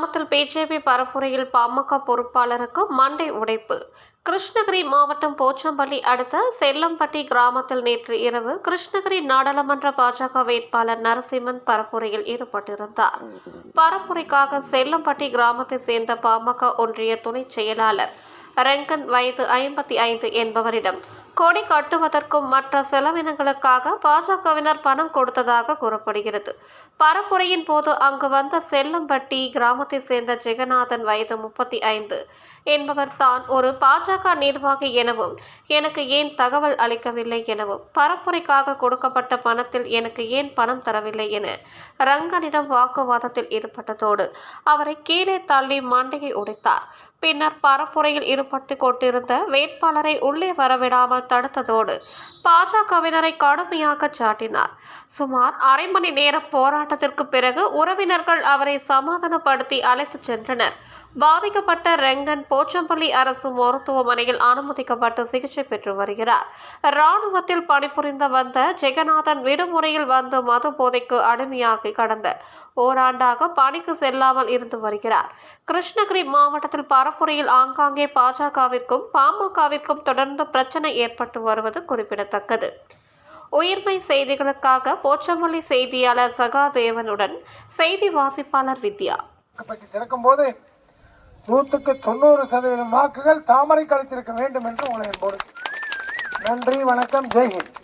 கிராமத்தில் பிஜேபி பரப்புரையில் பாமக பொறுப்பாளருக்கு மண்டை உடைப்பு. கிருஷ்ணகிரி மாவட்டம் போச்சம்பள்ளி அடுத்த செல்லம்பட்டி கிராமத்தில் நேற்று இரவு கிருஷ்ணகிரி நாடாளுமன்ற பாஜக வேட்பாளர் நரசிம்மன் பரப்புரையில் ஈடுபட்டிருந்தார். பரப்புரைக்காக செல்லம்பட்டி கிராமத்தை சேர்ந்த பாமக ஒன்றிய துணை செயலாளர் ரெங்கன் வயது 55 என்பவரிடம் கொடி கட்டுவதற்கும் மற்ற செலவினங்களுக்காக பாஜகவினர் பணம் கொடுத்ததாக கூறப்படுகிறது. பரப்புரையின் போது அங்கு வந்த செல்லம்பட்டி கிராமத்தை சேர்ந்த ஜெகநாதன் வயது 35 என்பவர் தான் ஒரு பாஜக நிர்வாகி எனவும் எனக்கு ஏன் தகவல் அளிக்கவில்லை எனவும் பரப்புரைக்காக கொடுக்கப்பட்ட பணத்தில் எனக்கு ஏன் பணம் தரவில்லை என ரங்கனிடம் வாக்குவாதத்தில் ஈடுபட்டதோடு அவரை கீழே தள்ளி மண்டையை உடைத்தார். பின்னர் பரப்புரையில் ஈடுபட்டு கொண்டிருந்த வேட்பாளரை உள்ளே வரவிடாமல் தடுத்ததோடு பாஜகவினரை கடுமையாக சாட்டினார். சுமார் அரை மணி நேர போராட்டத்திற்கு பிறகு உறவினர்கள் அவரை சமாதானப்படுத்தி அழைத்துச் சென்றனர். பாதிக்கப்பட்ட ரெங்கன் போச்சம்பள்ளி அரசு மருத்துவமனையில் அனுமதிக்கப்பட்டு சிகிச்சை பெற்று வருகிறார். இராணுவத்தில் பணிபுரிந்து வந்த ஜெகநாதன் விடுமுறையில் வந்து மது போதைக்கு அடிமையாகி கடந்த ஓராண்டாக பணிக்கு செல்லாமல் இருந்து வருகிறார். கிருஷ்ணகிரி மாவட்டத்தில் பரப்புரையில் ஆங்காங்கே பாஜகவிற்கும் பாமகவிற்கும் தொடர்ந்து பிரச்சனை ஏற்பட்டு வருவது குறிப்பிடத்தக்கது. உயிர்மை செய்திகளுக்காக போச்சம்பள்ளி செய்தியாளர் சகாதேவனுடன் செய்தி வாசிப்பாளர் வித்யா. 100% வாக்குகள் தாமரை கழித்திருக்க வேண்டும் என்று உங்களை என்போடு நன்றி, வணக்கம், ஜெய்ஹிந்த்.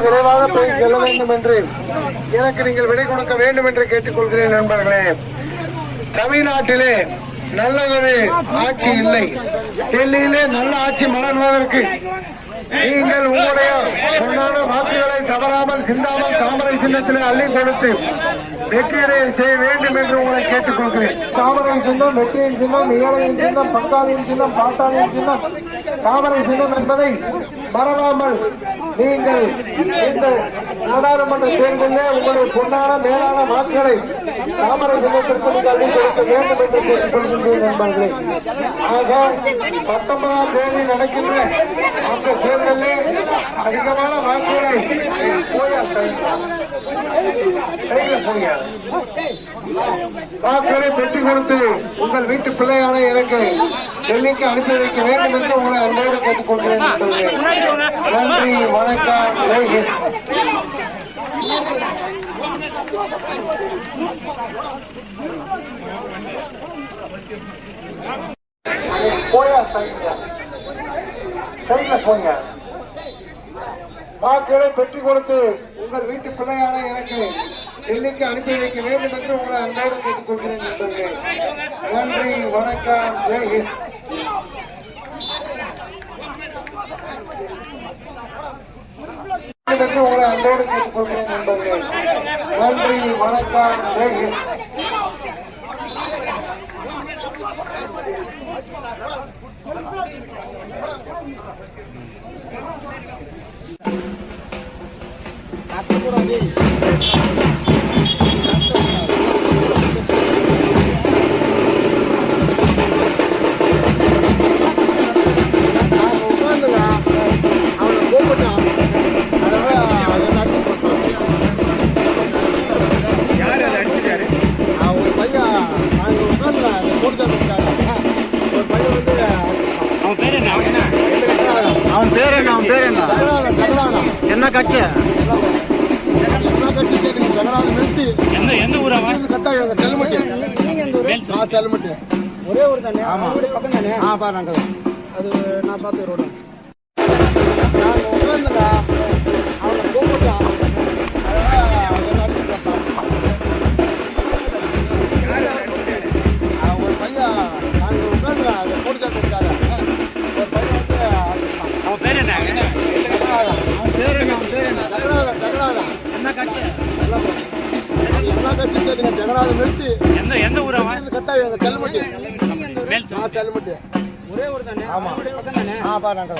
விரைவாக போய் செல்ல வேண்டும் என்று எனக்கு நீங்கள் விடை கொடுக்க வேண்டும் என்று கேட்டுக்கொள்கிறேன். நண்பர்களே, தமிழ்நாட்டிலே நல்லதொரு ஆட்சி இல்லை. டெல்லியிலே நல்ல ஆட்சி மலர்வதற்கு நீங்கள் உங்களுடைய பொன்னான வாக்குகளை தவறாமல் சிந்தாமல் தாமரை சின்னத்திலே அள்ளி கொடுத்து வெற்றியடைய செய்ய வேண்டும் என்று உங்களை கேட்டுக்கொள்கிறேன். தாமரை சின்னம், வெற்றியின் சின்னம், ஏழையின் சின்னம், பங்காளியின் சின்னம், பாட்டாளியின் சின்னம், தாமரை சின்னம் என்பதை மறவாமல் நீங்கள் இந்த நாடாளுமன்ற தேர்தலில் உங்களுடைய பொன்னான மேலான வாக்குகளை தாமரை சின்னத்திற்கு நீங்கள் அள்ளி கொடுக்க வேண்டும் என்று கேட்டுக்கொள்கின்றேன். நண்பர்களே, ஆக 19ஆம் தேதி நடக்கின்ற அந்த தேர்தலில் அதிகமான வாக்குகளை வாக்குகளை பெற்றுக் கொடுத்து உங்கள் வீட்டு பிள்ளையான எனக்கு டெல்லிக்கு அனுப்பி வைக்க வேண்டும் என்று உங்களை அன்போடு கேட்டுக்கொள்கிறேன். நன்றி, வணக்கம், ஜெய்ஹிந்த். போயா சைட்ல போங்க. வாக்குகளை பெற்றுக் கொடுத்து உங்கள் வீட்டு பிள்ளையான எனக்கு டெல்லிக்கு அனுப்பி வைக்க வேண்டும் என்று உங்களை அன்போடு கேட்டுக்கொள்கிறேன். நன்றி, வணக்கம், ஜெய்ஹிந்த். என்று உங்களை அன்போடு கேட்டுக்கொள்கிறேன். நண்பர்களே, நன்றி, வணக்கம், ஜெய்ஹிந்த். என்ன கட்சி? எந்த ஊரா? செல்லுமட்டி. ஒரே ஊர் தானே? பக்கம் தானே? பாருங்க, அது நான் பார்த்து ரோடு. உட்காந்துங்க அவங்க கூப்பிட்டு ஒரு பையன் நாங்கள் உட்காந்துங்க அதை போட்டு இருக்காரு ஒரு பையன் வந்து அவன் பேர் என்ன ஜெகநாதன் என்ன கட்சி எல்லா கட்சியும் தெரியுங்க. ஜெகநாதன் நிறுத்தி எந்த ஊர் அவன் கட்டாயம் எங்கள் செல்லுமட்டி மேல் செல்லுமட்டி ஒரே ஒரு தானே ஆமாம் பக்கம் தானே பாருங்க